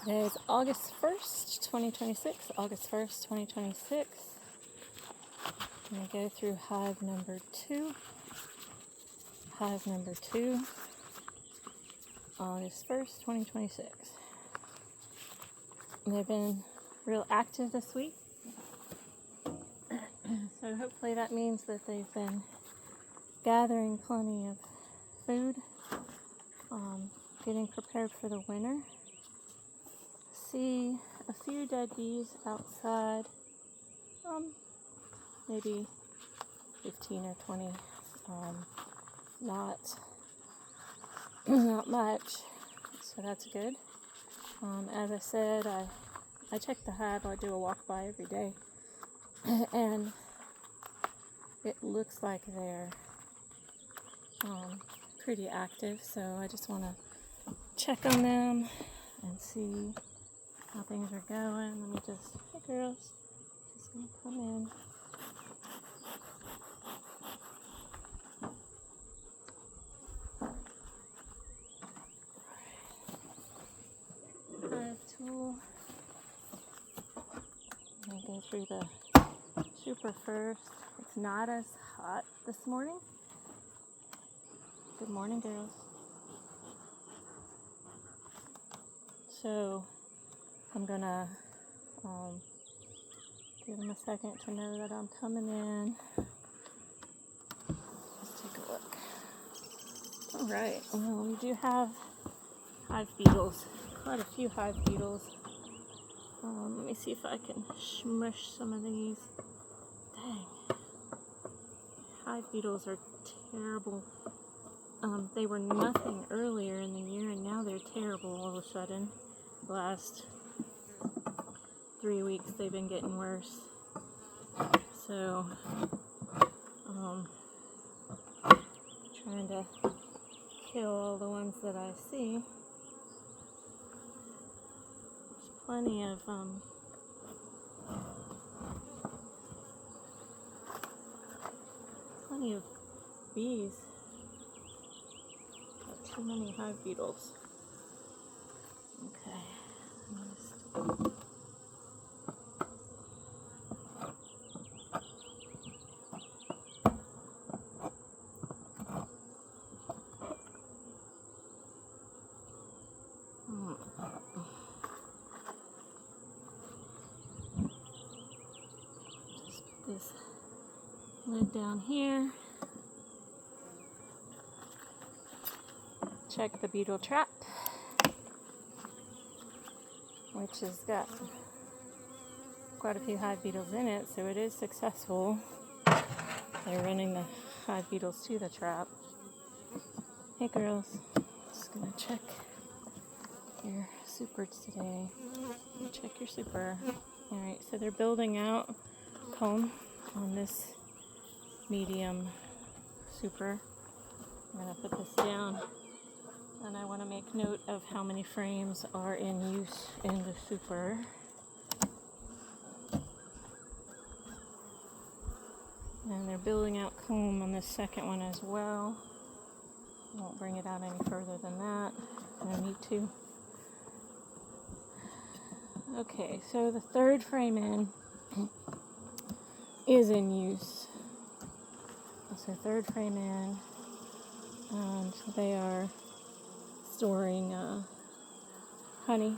Today is August 1st, 2026. August 1st, 2026. I'm going to go through hive number 2. Hive number 2, August 1st, 2026. They've been real active this week. So hopefully that means that they've been gathering plenty of food, getting prepared for the winter. See a few dead bees outside, maybe 15 or 20, not much, so that's good. As I said, I check the hive. I do a walk by every day, and it looks like they're pretty active, so I just want to check on them and see how things are going. Let me just, hey girls, just gonna come in. Hive tool. I'm gonna go through the super first. It's not as hot this morning. Good morning, girls. So I'm gonna give them a second to know that I'm coming in. Let's take a look. All right. Well, we do have hive beetles. Quite a few hive beetles. Let me see if I can smush some of these. Dang. Hive beetles are terrible. They were nothing earlier in the year, and now they're terrible all of a sudden. The last 3 weeks they've been getting worse. So, trying to kill all the ones that I see. There's plenty of bees. Got too many hive beetles. Okay. Just put this lid down here. Check the beetle trap, which has got quite a few hive beetles in it, so it is successful. They're running the hive beetles to the trap. Hey girls, just gonna check your supers today. Check your super. Alright, so they're building out comb on this medium super. I'm gonna put this down, and I want to make note of how many frames are in use in the super. And they're building out comb on this second one as well. I won't bring it out any further than that. No need to. Okay, so the third frame in is in use. So third frame in, and they are storing honey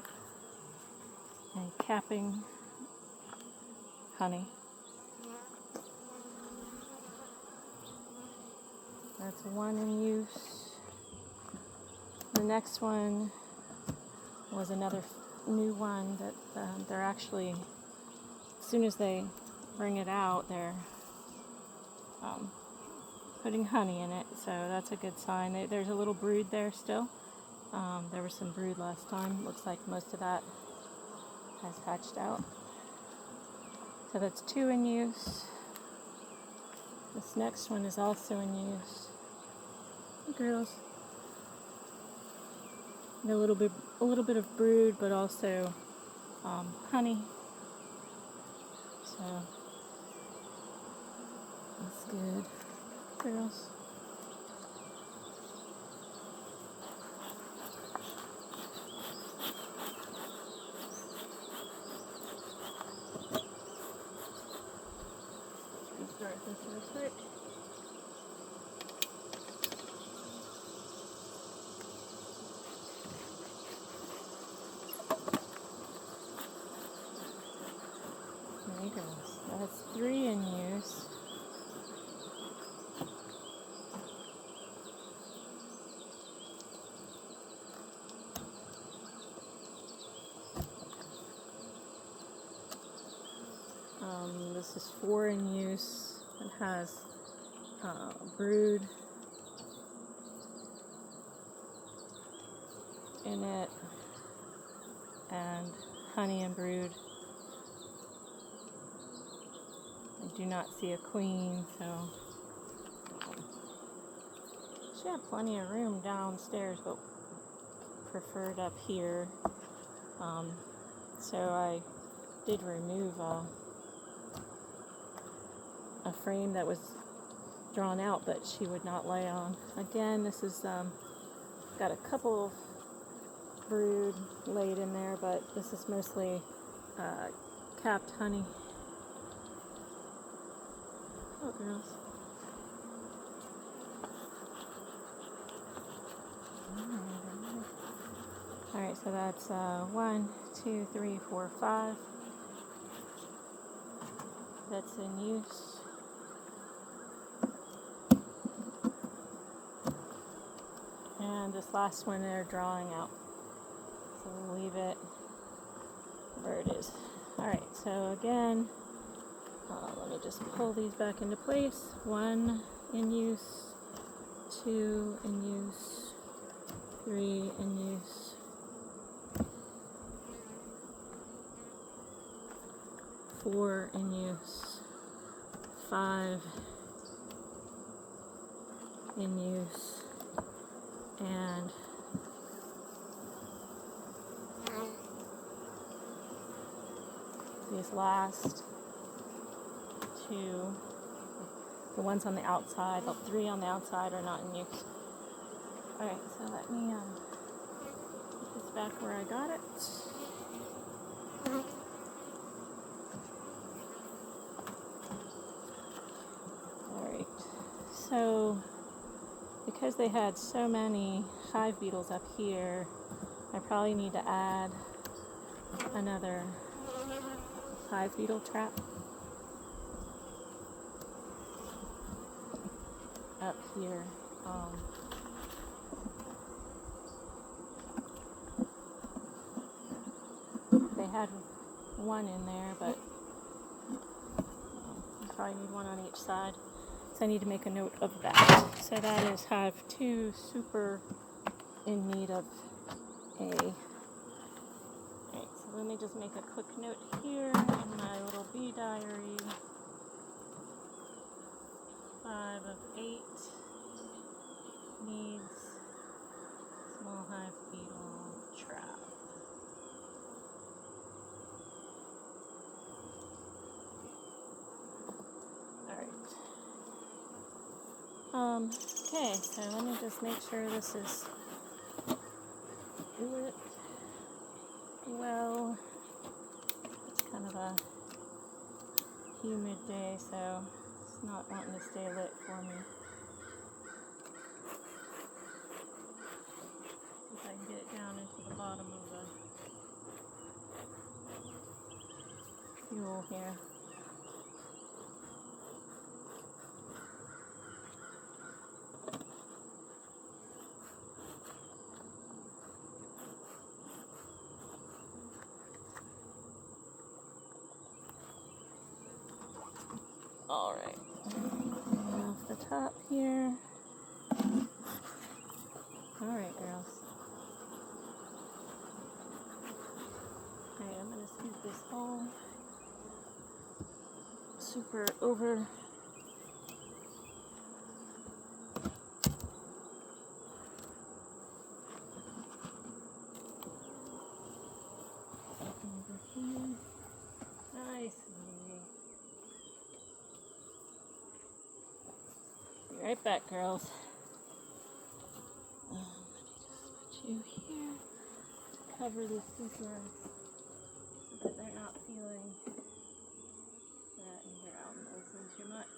and capping honey. That's one in use. The next one was another new one that they're actually, as soon as they bring it out, they're putting honey in it, so that's a good sign. There's a little brood there still. There was some brood last time. Looks like most of that has hatched out. So that's 2 in use. This next one is also in use. Hey girls. A little bit of brood, but also honey. So that's good, girls. foot. There he goes. That's 3 in use. This is 4 in use. It has brood in it and honey and brood. I do not see a queen, so she had plenty of room downstairs, but preferred up here. So I did remove a frame that was drawn out, but she would not lay on. Again, this is got a couple of brood laid in there, but this is mostly capped honey. Oh, girls. Alright, so that's 1, 2, 3, 4, 5. That's in use. And this last one they're drawing out. So we'll leave it where it is. Alright, so again, let me just pull these back into place. 1 in use, 2 in use, 3 in use, 4 in use, 5 in use, and these last 2, the ones on the outside, the 3 on the outside are not in use. Alright, so let me put this back where I got it. Alright, so because they had so many hive beetles up here, I probably need to add another hive beetle trap up here. They had 1 in there, but I probably need 1 on each side. So I need to make a note of that. So that is Hive 2, super in need of a... Alright, so let me just make a quick note here in my little bee diary. 5 of 8 needs small hive beetle trap. Okay, so let me just make sure this is lit well. It's kind of a humid day, so it's not wanting to stay lit for me. If I can get it down into the bottom of the fuel here. Alright, off the top here. Alright, girls. Alright, I'm going to scoop this whole super over. Over here. Nice. Be right back, girls. Let me just put you here to cover the super so that they're not feeling that and they're out in the open too much.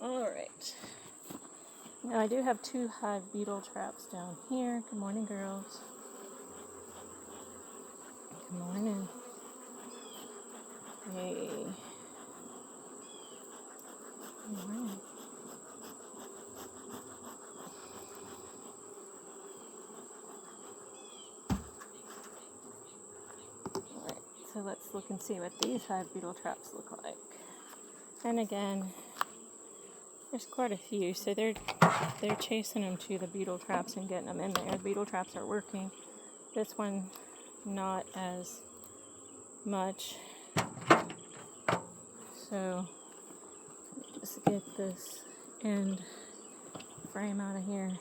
Alright. Now I do have 2 hive beetle traps down here. Good morning, girls. Good morning. Hey. Good morning. Alright, so let's look and see what these hive beetle traps look like. And again, there's quite a few, so they're chasing them to the beetle traps and getting them in there. The beetle traps are working. This one, not as much. So, just get this end frame out of here.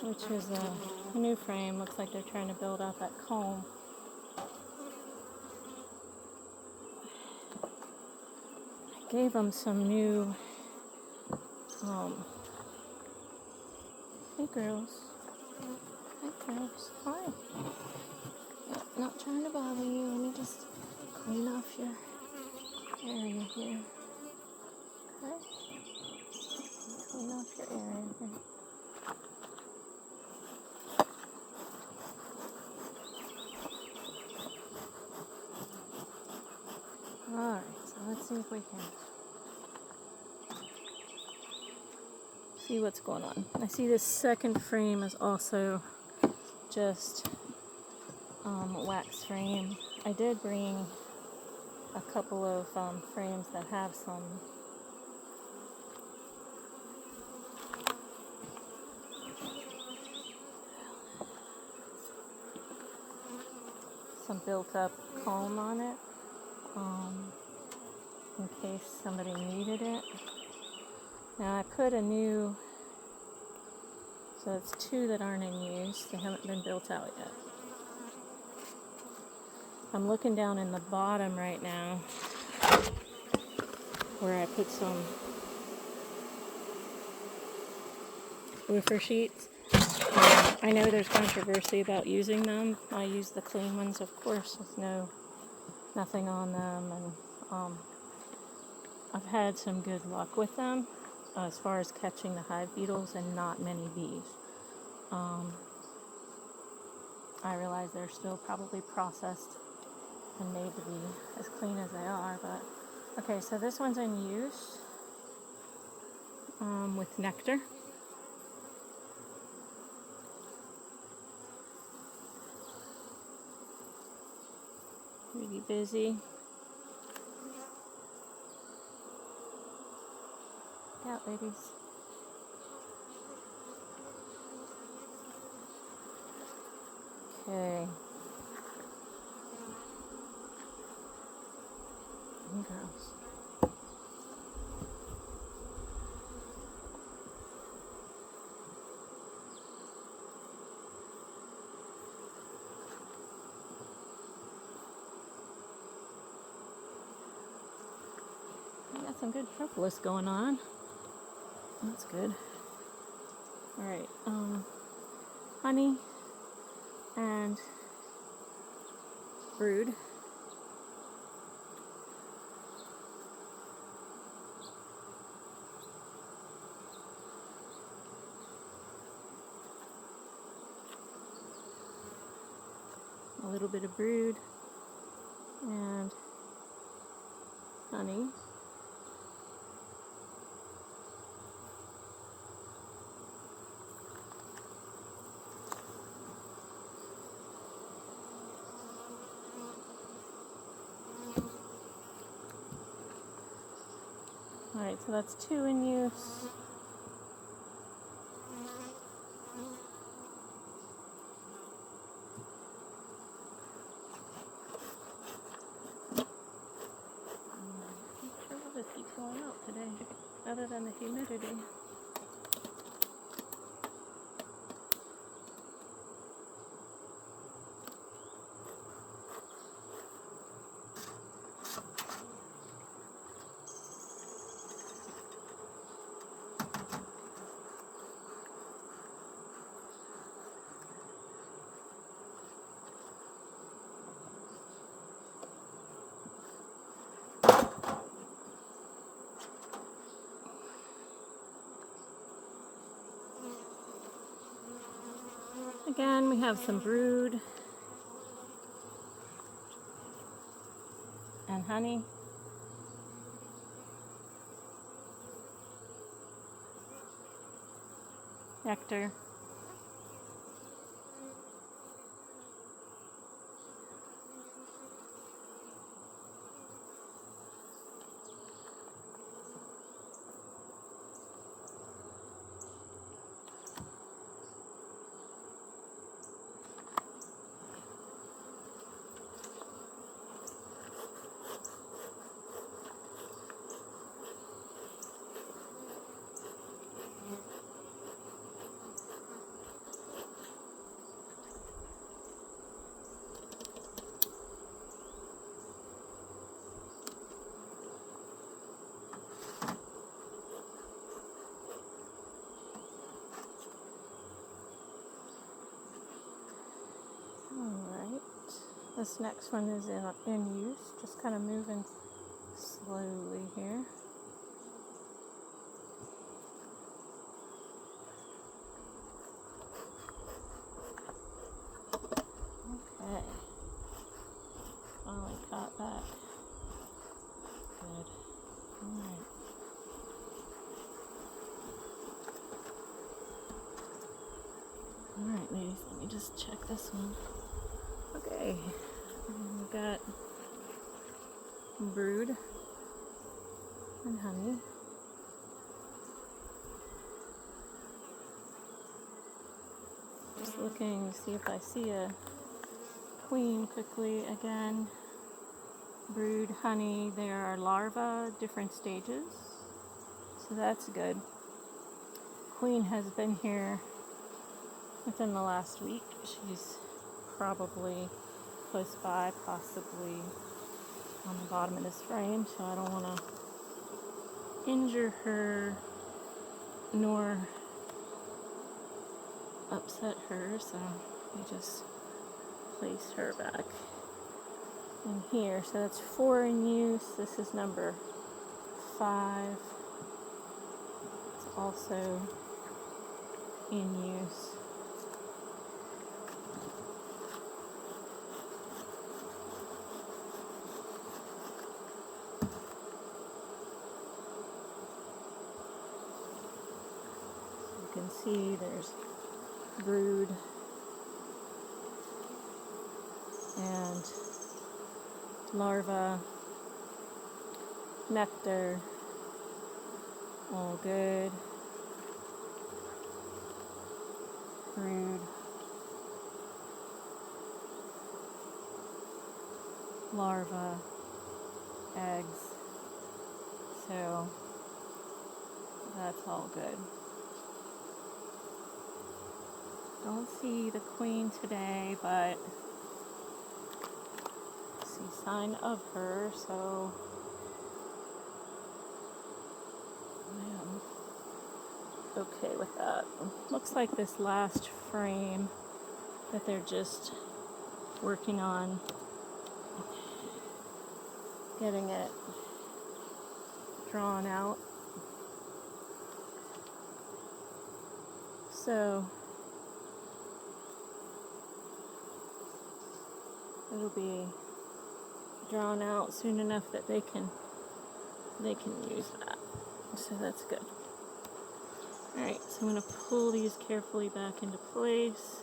Which is a new frame. Looks like they're trying to build out that comb. I gave them some new, hey girls. Hi girls. Hi. Yeah, not trying to bother you. Let me just clean off your area here. Okay? Clean off your area here. Alright, so let's see if we can see what's going on. I see this second frame is also just wax frame. I did bring a couple of frames that have some built up comb on it, in case somebody needed it. Now I put a new, so it's 2 that aren't in use. They haven't been built out yet. I'm looking down in the bottom right now where I put some woofer sheets. I know there's controversy about using them. I use the clean ones, of course, with nothing on them, and I've had some good luck with them as far as catching the hive beetles and not many bees. I realize they're still probably processed and made to be as clean as they are, but okay, so this one's in use with nectar. Really busy. Look out, ladies. Okay. And girls. Got some good propolis going on. That's good. Alright, honey and brood. A little bit of brood and honey. Alright, so that's 2 in use. I'm sure we'll just keep going out today, other than the humidity. Again, we have some brood and honey. Nectar. Alright, this next one is in use, just kind of moving slowly here. Okay, finally caught that. Good. Alright. Alright, ladies, let me just check this one. Okay, we've got brood and honey. Just looking to see if I see a queen quickly again. Brood, honey, there are larvae, different stages, so that's good. Queen has been here within the last week. She's probably close by, possibly on the bottom of this frame, so I don't want to injure her nor upset her, so I just place her back in here. So that's 4 in use. This is number 5. It's also in use. You can see there's brood and larva, nectar, all good. Brood, larva, eggs, so that's all good. Don't see the queen today, but see sign of her, so I am okay with that. Looks like this last frame that they're just working on getting it drawn out. So it'll be drawn out soon enough that they can use that. So that's good. Alright, so I'm going to pull these carefully back into place.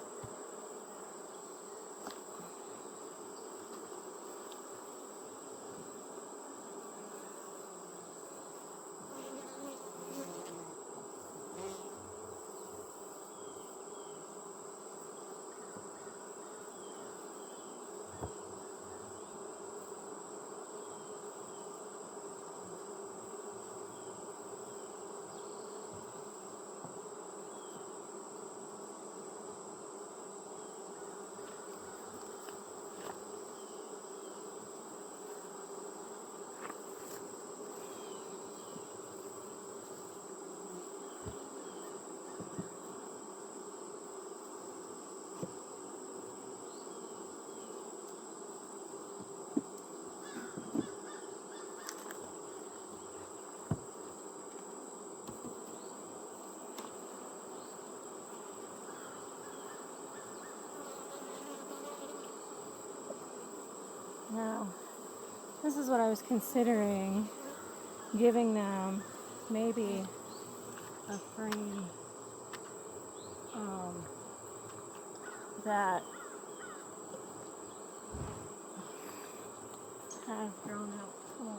this is what I was considering, giving them maybe a frame that have drawn out comb.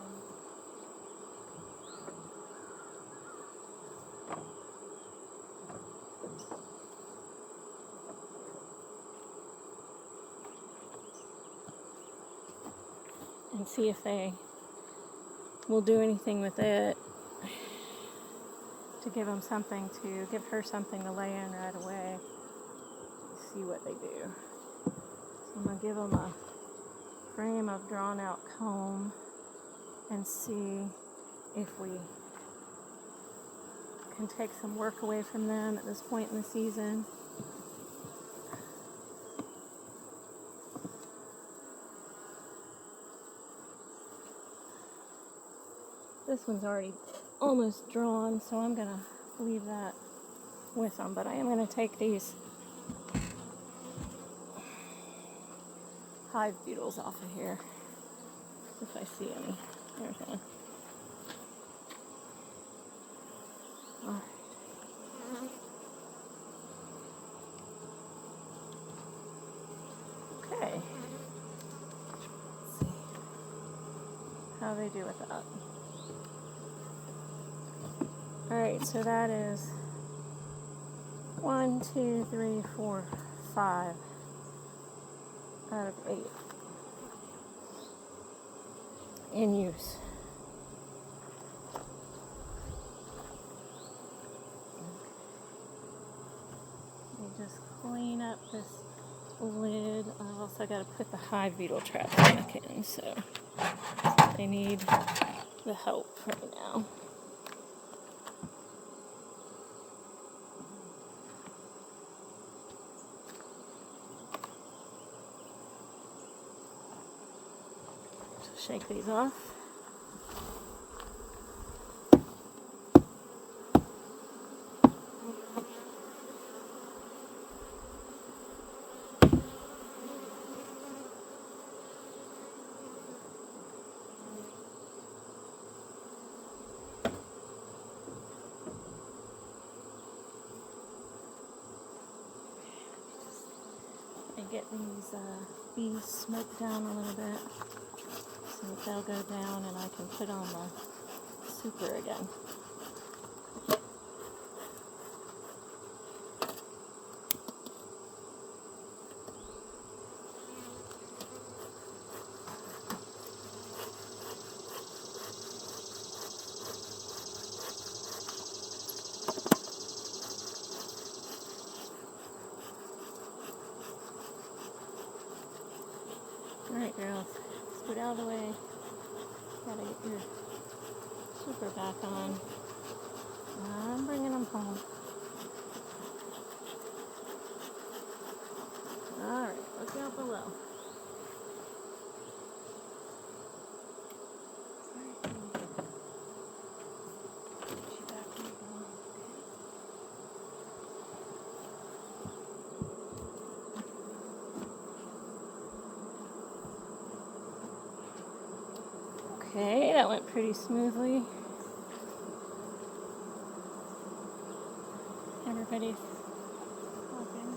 And see if they will do anything with it to give them something to give her something to lay in right away. See what they do. So I'm going to give them a frame of drawn out comb and see if we can take some work away from them at this point in the season. This one's already almost drawn, so I'm going to leave that with them. But I am going to take these hive beetles off of here, if I see any. There's one. All right. Okay. Let's see how they do with that. All right, so that is 1, 2, 3, 4, 5 out of 8 in use. Let me just clean up this lid. I've also got to put the hive beetle trap back in, so they need the help right now. Shake these off. And get these bees smoked down a little bit. So they'll go down and I can put on the super again. Alright girls, scoot out of the way. Gotta get your super back on. I'm bringing them home. Alright, look out below. Okay, that went pretty smoothly. Everybody's walking.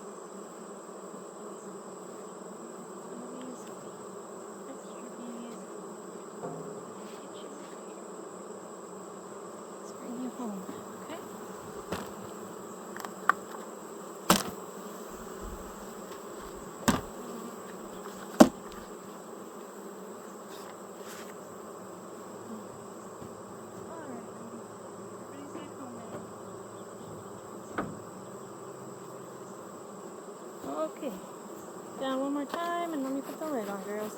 Some of these extra bees. Let's bring you home, okay? Okay, down one more time and let me put the lid on, girls.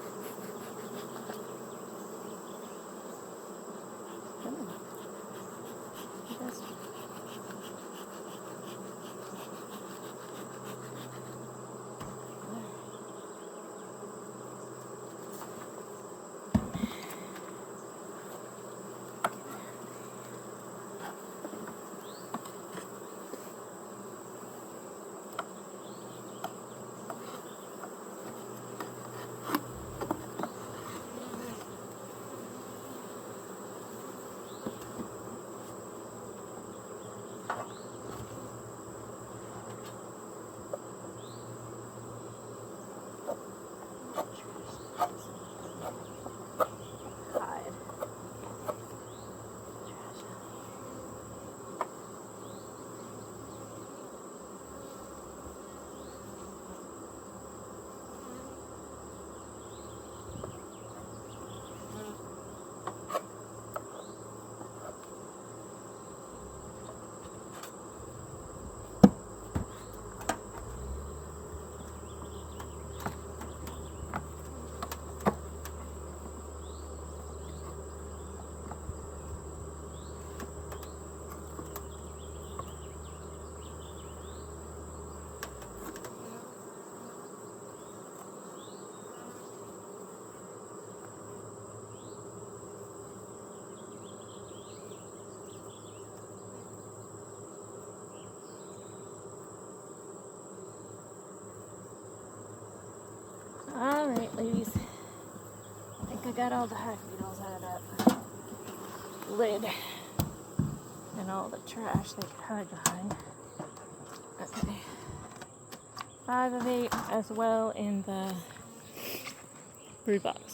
Come on. Just I got all the hive beetles out of that lid and all the trash they could hide behind. Okay. 5 of 8 as well in the brood box.